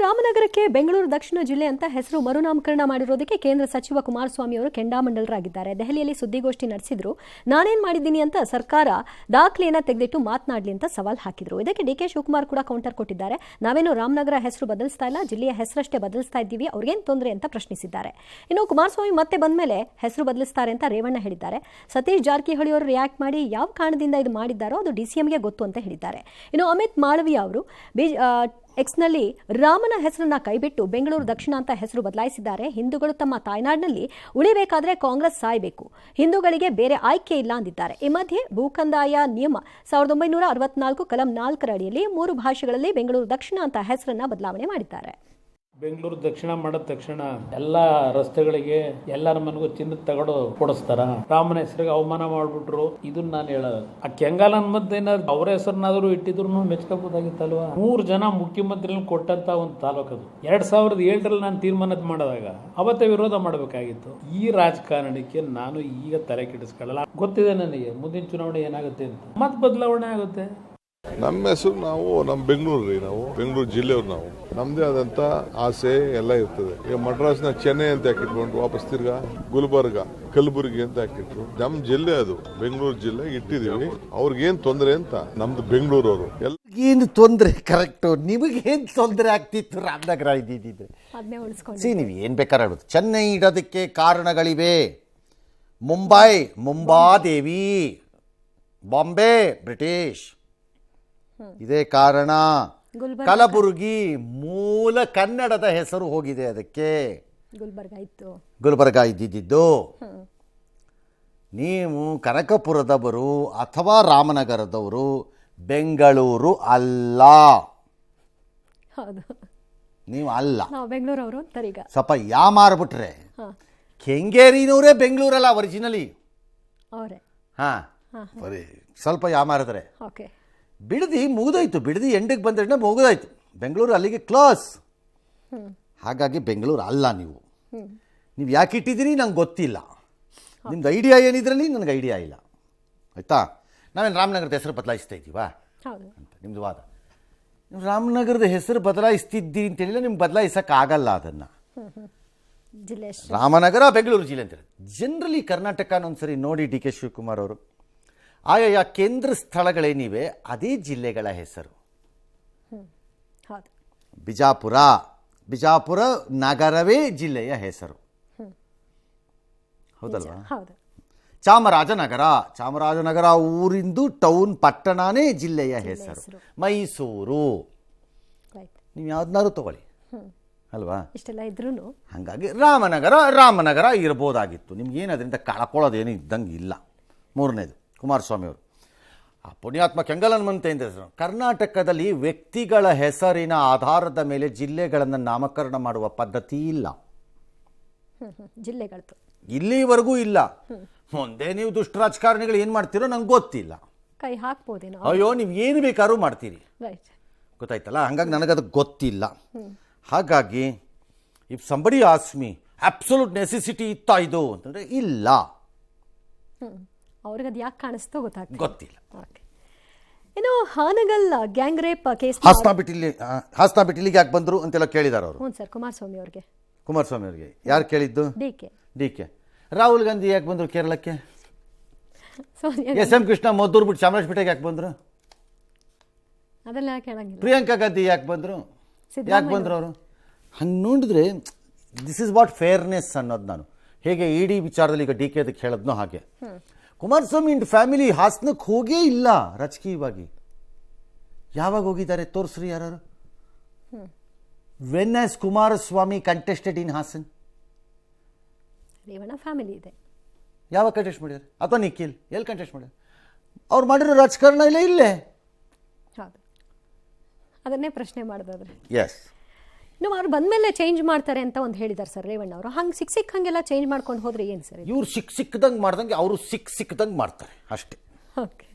ರಾಮನಗರಕ್ಕೆ ಬೆಂಗಳೂರು ದಕ್ಷಿಣ ಜಿಲ್ಲೆ ಅಂತ ಹೆಸರು ಮರುನಾಮಕರಣ ಮಾಡಿರೋದಕ್ಕೆ ಕೇಂದ್ರ ಸಚಿವ ಕುಮಾರಸ್ವಾಮಿ ಅವರು ಕೆಂಡಾಮಂಡಲರಾಗಿದ್ದಾರೆ. ದೆಹಲಿಯಲ್ಲಿ ಸುದ್ದಿಗೋಷ್ಠಿ ನಡೆಸಿದ್ರು. ನಾನೇನ್ ಮಾಡಿದ್ದೀನಿ ಅಂತ ಸರ್ಕಾರ ದಾಖಲೆಯನ್ನ ತೆಗೆದಿಟ್ಟು ಮಾತನಾಡಲಿ ಅಂತ ಸವಾಲ್ ಹಾಕಿದ್ರು. ಇದಕ್ಕೆ ಡಿಕೆ ಶಿವಕುಮಾರ್ ಕೂಡ ಕೌಂಟರ್ ಕೊಟ್ಟಿದ್ದಾರೆ. ನಾವೇನು ರಾಮನಗರ ಹೆಸರು ಬದಲಿಸ್ತಾ ಇಲ್ಲ, ಜಿಲ್ಲೆಯ ಹೆಸರಷ್ಟೇ ಬದಲಿಸ್ತಾ ಇದ್ದೀವಿ, ಅವ್ರಿಗೇನು ತೊಂದರೆ ಅಂತ ಪ್ರಶ್ನಿಸಿದ್ದಾರೆ. ಇನ್ನು ಕುಮಾರಸ್ವಾಮಿ ಮತ್ತೆ ಬಂದ ಮೇಲೆ ಹೆಸರು ಬದಲಿಸ್ತಾರೆ ಅಂತ ರೇವಣ್ಣ ಹೇಳಿದ್ದಾರೆ. ಸತೀಶ್ ಜಾರಕಿಹೊಳಿ ಅವರು ರಿಯಾಕ್ಟ್ ಮಾಡಿ ಯಾವ ಕಾರಣದಿಂದ ಇದು ಮಾಡಿದ್ದಾರೋ ಅದು ಡಿಸಿಎಂಗೆ ಗೊತ್ತು ಅಂತ ಹೇಳಿದ್ದಾರೆ. ಇನ್ನು ಅಮಿತ್ ಮಾಳವಿಯಾ ಅವರು ಎಕ್ಸ್ನಲ್ಲಿ ರಾಮನ ಹೆಸರನ್ನ ಕೈಬಿಟ್ಟು ಬೆಂಗಳೂರು ದಕ್ಷಿಣ ಅಂತ ಹೆಸರು ಬದಲಾಯಿಸಿದ್ದಾರೆ. ಹಿಂದೂಗಳು ತಮ್ಮ ತಾಯ್ನಾಡಿನಲ್ಲಿ ಉಳಿಬೇಕಾದ್ರೆ ಕಾಂಗ್ರೆಸ್ ಸಾಯಬೇಕು, ಹಿಂದೂಗಳಿಗೆ ಬೇರೆ ಆಯ್ಕೆ ಇಲ್ಲ ಅಂದಿದ್ದಾರೆ. ಈ ಮಧ್ಯೆ ಭೂಕಂದಾಯ ನಿಯಮ 1964 ಕಲಂ 4 ಅಡಿಯಲ್ಲಿ 3 ಭಾಷೆಗಳಲ್ಲಿ ಬೆಂಗಳೂರು ದಕ್ಷಿಣ ಅಂತ ಹೆಸರನ್ನ ಬದಲಾವಣೆ ಮಾಡಿದ್ದಾರೆ. ಬೆಂಗಳೂರು ದಕ್ಷಿಣ ಮಾಡಿದ ತಕ್ಷಣ ಎಲ್ಲ ರಸ್ತೆಗಳಿಗೆ ಎಲ್ಲರ ಮನೆಗೂ ಚಿನ್ನದ ತಗಡು ಕೊಡಿಸ್ತಾರ. ರಾಮನ ಹೆಸರಿಗೆ ಅವಮಾನ ಮಾಡ್ಬಿಟ್ರು. ಇದನ್ನ ನಾನು ಹೇಳೋದು, ಆ ಕೆಂಗಾಲನ್ ಮಧ್ಯೆ ಅವ್ರ ಹೆಸರನ್ನಾದ್ರೂ ಇಟ್ಟಿದ್ರು ಮೆಚ್ಕೋಬಹುದಾಗಿತ್ತಲ್ವಾ. 3 ಜನ ಮುಖ್ಯಮಂತ್ರಿ ಕೊಟ್ಟಂತ ಒಂದು ತಾಲೂಕು ಅದು. 2007ರಲ್ಲಿ ನಾನು ತೀರ್ಮಾನ ಮಾಡಿದಾಗ ಅವತ್ತೇ ವಿರೋಧ ಮಾಡಬೇಕಾಗಿತ್ತು. ಈ ರಾಜಕಾರಣಕ್ಕೆ ನಾನು ಈಗ ತಲೆ ಕೆಡಿಸ್ಕೊಳ್ಳಲ್ಲ. ಗೊತ್ತಿದೆ ನನಗೆ ಮುಂದಿನ ಚುನಾವಣೆ ಏನಾಗುತ್ತೆ ಅಂತ. ಮತ್ತೆ ಬದಲಾವಣೆ ಆಗುತ್ತೆ. ನಮ್ಮ ಹೆಸರು ನಮ್ಮ ಬೆಂಗಳೂರು ನಾವು ಬೆಂಗಳೂರು ಜಿಲ್ಲೆಯವ್ರು. ನಾವು ನಮ್ದೇ ಆದಂತ ಆಸೆ ಎಲ್ಲ ಇರ್ತದೆ. ಈಗ ಮಡ್ರಾಸ್ನ ಚೆನ್ನೈ ಅಂತ ಹಾಕಿಟ್ಕೊಂಡು ವಾಪಸ್ ತಿರ್ಗಾ ಗುಲ್ಬರ್ಗ ಕಲಬುರಗಿ ಅಂತ ಹಾಕಿಟ್ರು. ನಮ್ ಜಿಲ್ಲೆ ಅದು ಬೆಂಗಳೂರು ಜಿಲ್ಲೆ ಇಟ್ಟಿದೀವಿ. ಅವ್ರಿಗೇನ್ ತೊಂದರೆ ಅಂತ. ನಮ್ದು ಬೆಂಗಳೂರು ಅವರು ಏನು ತೊಂದರೆ ಕರೆಕ್ಟ್. ನಿಮಗೇನು ತೊಂದರೆ ಆಗ್ತಿತ್ತು ರಾಮನಗರ ಇದ್ದಿದ್ರೆ? ನೀವು ಏನ್ ಬೇಕಾದ್ರೆ ಹೇಳೋದು. ಚೆನ್ನೈ ಇಡೋದಕ್ಕೆ ಕಾರಣಗಳಿವೆ. ಮುಂಬಾದೇವಿ, ಬಾಂಬೆ ಬ್ರಿಟಿಷ್, ಇದೇ ಕಾರಣ. ಕಲಬುರಗಿ ಮೂಲ ಕನ್ನಡದ ಹೆಸರು ಹೋಗಿದೆ ಅದಕ್ಕೆ. ಗುಲ್ಬರ್ಗ ಇದ್ದಿದ್ದು. ನೀವು ಕನಕಪುರದವರು ಅಥವಾ ರಾಮನಗರದವರು, ಬೆಂಗಳೂರು ಅಲ್ಲ. ನೀವು ಅಲ್ಲ, ಬೆಂಗಳೂರವರು. ಸ್ವಲ್ಪ ಮಾರ್ಬಿಟ್ರೆ ಕೆಂಗೇರಿನವರೇ ಬೆಂಗಳೂರಲ್ಲ ಒರಿಜಿನಲಿ. ಬರೀ ಸ್ವಲ್ಪ ಮಾರಿದ್ರೆ ಬಿಡದಿ ಮುಗಿದೋಯ್ತು. ಬಿಡದಿ ಎಂಡಿಗೆ ಬಂದ್ರೆ ಮುಗಿದೋಯ್ತು. ಬೆಂಗಳೂರು ಅಲ್ಲಿಗೆ ಕ್ಲೋಸ್. ಹಾಗಾಗಿ ಬೆಂಗಳೂರು ಅಲ್ಲ. ನೀವು ಯಾಕೆ ಇಟ್ಟಿದ್ದೀರಿ ನಂಗೆ ಗೊತ್ತಿಲ್ಲ. ನಿಮ್ದು ಐಡಿಯಾ ಏನಿದ್ರಲ್ಲಿ ನನಗೆ ಐಡಿಯಾ ಇಲ್ಲ. ಆಯಿತಾ? ನಾವೇನು ರಾಮನಗರದ ಹೆಸರು ಬದಲಾಯಿಸ್ತಾ ಇದ್ದೀವಾ ಅಂತ ನಿಮ್ಮದು ವಾದ. ನೀವು ರಾಮನಗರದ ಹೆಸರು ಬದಲಾಯಿಸ್ತಿದ್ದೀರಿ ಅಂತೇಳಿಲ್ಲ. ನಿಮ್ಗೆ ಬದಲಾಯಿಸೋಕ್ಕಾಗಲ್ಲ ಅದನ್ನು. ರಾಮನಗರ ಬೆಂಗಳೂರು ಜಿಲ್ಲೆ ಅಂತಾರೆ. ಜನರಲಿ ಕರ್ನಾಟಕನ ಒಂದ್ಸರಿ ನೋಡಿ ಡಿ ಕೆ ಶಿವಕುಮಾರ್ ಅವರು. ಆಯಾ ಕೇಂದ್ರ ಸ್ಥಳಗಳೇನಿವೆ ಅದೇ ಜಿಲ್ಲೆಗಳ ಹೆಸರು. ಬಿಜಾಪುರ ನಗರವೇ ಜಿಲ್ಲೆಯ ಹೆಸರು, ಹೌದಲ್ವಾ? ಚಾಮರಾಜನಗರ ಊರಿಂದು ಟೌನ್ ಪಟ್ಟಣನೇ ಜಿಲ್ಲೆಯ ಹೆಸರು. ಮೈಸೂರು, ನೀವು ಯಾವ್ದನ್ನಾರು ತಗೊಳ್ಳಿ ಅಲ್ವಾ? ಹಾಗಾಗಿ ರಾಮನಗರ ಇರ್ಬೋದಾಗಿತ್ತು. ನಿಮ್ಗೇನು ಅದರಿಂದ ಕಳ್ಕೊಳ್ಳೋದೇನು ಇದ್ದಂಗೆ ಇಲ್ಲ. ಮೂರನೇದು ಕುಮಾರಸ್ವಾಮಿ ಅವರು ಆ ಪುಣ್ಯಾತ್ಮ ಕೆಂಗಲನ್ ಮಂತೆ ಹೆಸರು. ಕರ್ನಾಟಕದಲ್ಲಿ ವ್ಯಕ್ತಿಗಳ ಹೆಸರಿನ ಆಧಾರದ ಮೇಲೆ ಜಿಲ್ಲೆಗಳನ್ನು ನಾಮಕರಣ ಮಾಡುವ ಪದ್ಧತಿ ಇಲ್ಲ. ಜಿಲ್ಲೆಗಳದ್ದು ಇಲ್ಲಿವರೆಗೂ ಇಲ್ಲ. ಮುಂದೆ ನೀವು ದುಷ್ಟ ರಾಜಕಾರಣಿಗಳು ಏನು ಮಾಡ್ತೀರೋ ನಂಗೆ ಗೊತ್ತಿಲ್ಲ. ಕೈ ಹಾಕ್ಬೋದೇನೋ. ಅಯ್ಯೋ ನೀವು ಏನು ಬೇಕಾದ್ರೂ ಮಾಡ್ತೀರಿ, ಗೊತ್ತಾಯ್ತಲ್ಲ. ಹಾಗಾಗಿ ನನಗದು ಗೊತ್ತಿಲ್ಲ. ಹಾಗಾಗಿ if somebody ask me absolute necessity ಇತ್ತಾ ಇದು ಅಂತಂದರೆ ಇಲ್ಲ. ಅವ್ರಿಗೆ ಅದು ಯಾಕೆ ಕಾಣಿಸ್ತೋ ಗೊತ್ತಿಲ್ಲ. ಇನ್ನು Hangal gang rape case Hassan ಬಿಟ್ಟು ಇಲ್ಲಿಗೆ ಯಾಕೆ ಬಂದರು ಅಂತೆಲ್ಲ ಕೇಳಿದಾರೆ ಅವರು. ಹ್ಞೂ ಸರ್, ಕುಮಾರಸ್ವಾಮಿ ಅವ್ರಿಗೆ ಯಾರು ಕೇಳಿದ್ದು? D K. ರಾಹುಲ್ ಗಾಂಧಿ ಯಾಕೆ ಬಂದರು ಕೇರಳಕ್ಕೆ? ಎಸ್ ಎಂ ಕೃಷ್ಣ ಮದ್ದೂರು ಬಿಟ್ಟು ಚಾಮರಾಜಪೇಟೆಗೆ ಯಾಕೆ ಬಂದರು? ಅದೆಲ್ಲ ಕೇಳಂಗಿಲ್ಲ. ಪ್ರಿಯಾಂಕಾ ಗಾಂಧಿ ಯಾಕೆ ಬಂದರು ಅವರು? ಹಂಗೆ ನೋಡಿದ್ರೆ ದಿಸ್ ಇಸ್ ವಾಟ್ ಫೇರ್ನೆಸ್ ಅನ್ನೋದು. ನಾನು ಹೇಗೆ ಇಡಿ ವಿಚಾರದಲ್ಲಿ ಈಗ ಡಿ ಕೆ ಅದಕ್ಕೆ ಹೇಳೋದ್ನೋ ಹಾಗೆ ಕುಮಾರಸ್ವಾಮಿ ಇಂಡ್ ಫ್ಯಾಮಿಲಿ ಹಾಸನಕ್ಕೆ ಹೋಗೇ ಇಲ್ಲ ರಾಜಕೀಯವಾಗಿ. ಯಾವಾಗ ಹೋಗಿದ್ದಾರೆ ತೋರಿಸ್ರಿ ಯಾರು? When as Kumaraswamy contested in Hassan? Revanna family ಇದೆ. ಯಾವಾಗ ಕಂಟೆಸ್ಟ್ ಮಾಡಿದ್ದಾರೆ? ಅಥವಾ ನಿಖಿಲ್ ಎಲ್ಲಿ ಕಂಟೆಸ್ಟ್ ಮಾಡ್ಯಾರ? ಅವ್ರು ಮಾಡಿರೋ ರಾಜಕಾರಣ ಇಲ್ಲೇ. ಹೌದು, ಅದನ್ನೇ ಪ್ರಶ್ನೆ ಮಾಡಿದ್ರೆ. ಎಸ್, ಇನ್ನು ಅವ್ರು ಬಂದ್ಮೇಲೆ ಚೇಂಜ್ ಮಾಡ್ತಾರೆ ಅಂತ ಒಂದು ಹೇಳಿದ್ದಾರೆ ಸರ್ ರೇವಣ್ಣ ಅವರು. ಹಂಗೆ ಸಿಕ್ಕಂಗೆಲ್ಲ ಚೇಂಜ್ ಮಾಡ್ಕೊಂಡು ಹೋದ್ರೆ ಏನು ಸರ್? ಇವ್ರು ಸಿಕ್ಕದಂಗೆ ಮಾಡ್ದಂಗೆ ಅವರು ಸಿಕ್ಕದಂಗೆ ಮಾಡ್ತಾರೆ ಅಷ್ಟೇ. ಓಕೆ.